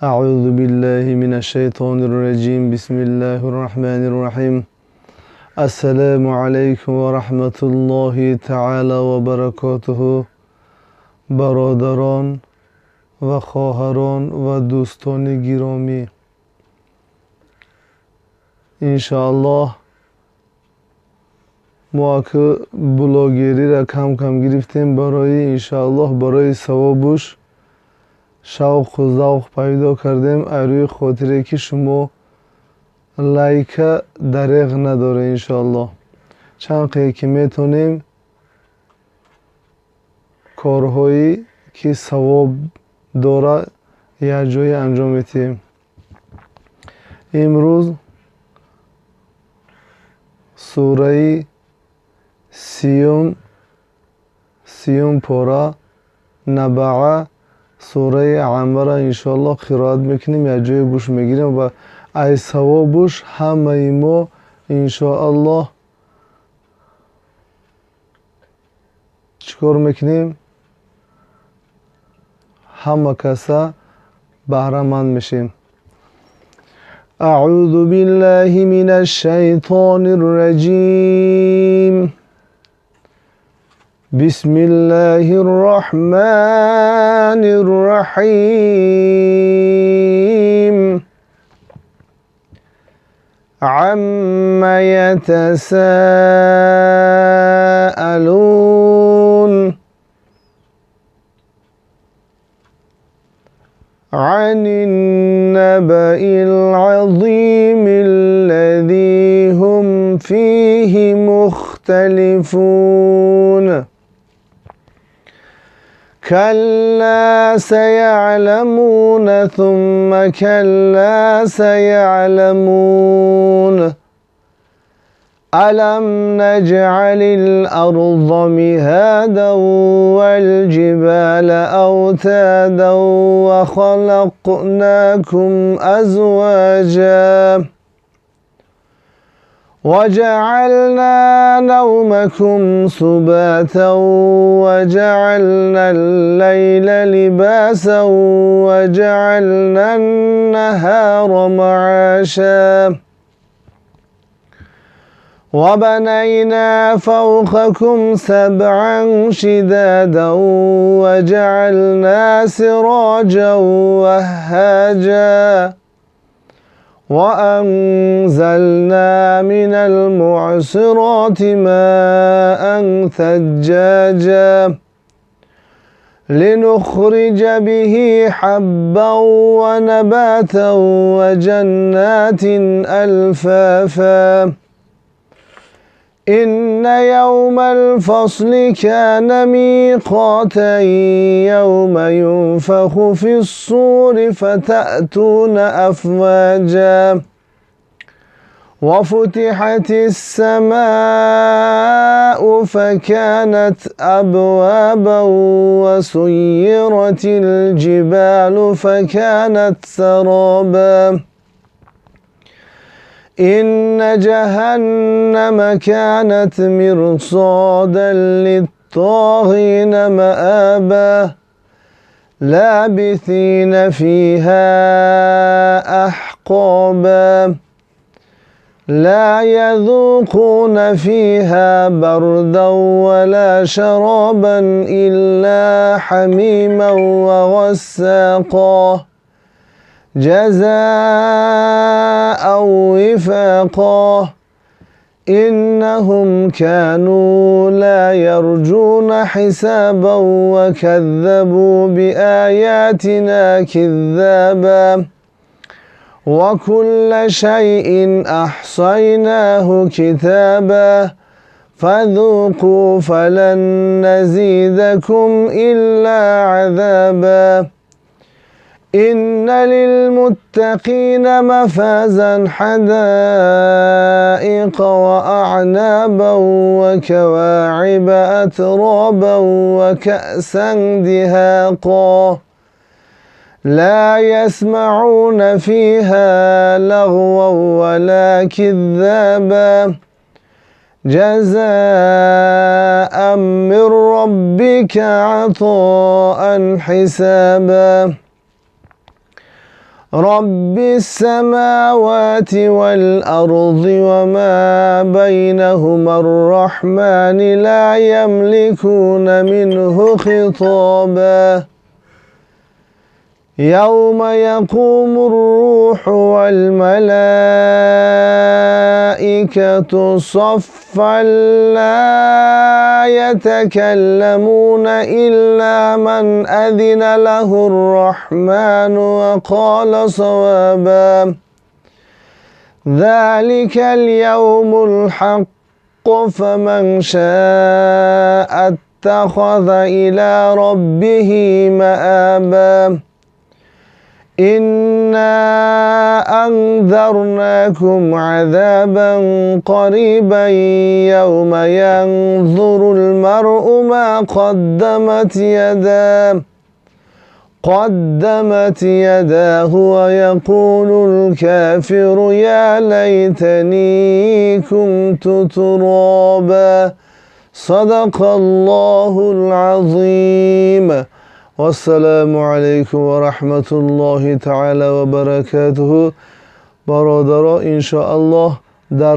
أعوذ بالله من الشيطان الرجيم بسم الله الرحمن الرحيم السلام عليكم ورحمة الله تعالى وبركاته برادران و خواهران و دوستان گرامی انشاءالله ما که بلاگری را کم کم گرفتیم برای انشاءالله برای ثوابش شوق و ذوق پیدا کردیم روی خاطره که شما لایک دریغ نداره انشاءالله چند قیه که میتونیم کارهایی که ثواب داره یک جای انجام میتیم امروز سوره سیوم پاره نبعه سوره عامه را انشاءالله قرائت میکنیم یک جای گوش میگیریم و ای ثوابش همه ما انشاءالله چیکار میکنیم همه کسا بهره مند میشیم اعوذ بالله من الشیطان الرجیم بسم الله الرحمن الرحيم عما يتساءلون عن النبأ العظيم الذي هم فيه مختلفون كلا سيعلمون ثم كلا سيعلمون ألم نجعل الأرض مهادا والجبال أوتادا وخلقناكم أزواجا وجعلنا نومكم سباتا وجعلنا الليل لباسا وجعلنا النهار معاشا وبنينا فوقكم سبعا شدادا وجعلنا سراجا وهاجا وأنزلنا من المعصرات ماء ثجاجا لنخرج به حبا ونباتا وجنات ألفافا إن يوم الفصل كان ميقاتا يوم ينفخ في الصور فتأتون أفواجا وفتحت السماء فكانت أبوابا وسيرت الجبال فكانت سرابا إن جهنم كانت مرصادا للطاغين مآبا لابثين فيها أحقابا لا يذوقون فيها بردا ولا شرابا إلا حميما وغساقا جزاء وفاقا إنهم كانوا لا يرجون حسابا وكذبوا بآياتنا كذابا وكل شيء أحصيناه كتابا فذوقوا فلن نزيدكم إلا عذابا إن للمتقين مفازا حدائق وأعنابا وكواعب أترابا وكأسا دهاقا لا يسمعون فيها لغوا ولا كذابا جزاء من ربك عطاء حسابا رب السماوات والأرض وما بينهما الرحمن لا يملكون منه خطابا يوم يقوم الروح والملائكة صفا لا يتكلمون إلا من أذن له الرحمن وقال صوابا ذلك اليوم الحق فمن شاء اتخذ إلى ربه مآبا إنا أنذرناكم عذابا قريبا يوم ينظر المرء ما قدمت يداه ويقول الكافر يا ليتني كنت ترابا صدق الله العظيم والسلام عليكم ورحمة الله تعالى وبركاته. برادران إن شاء الله در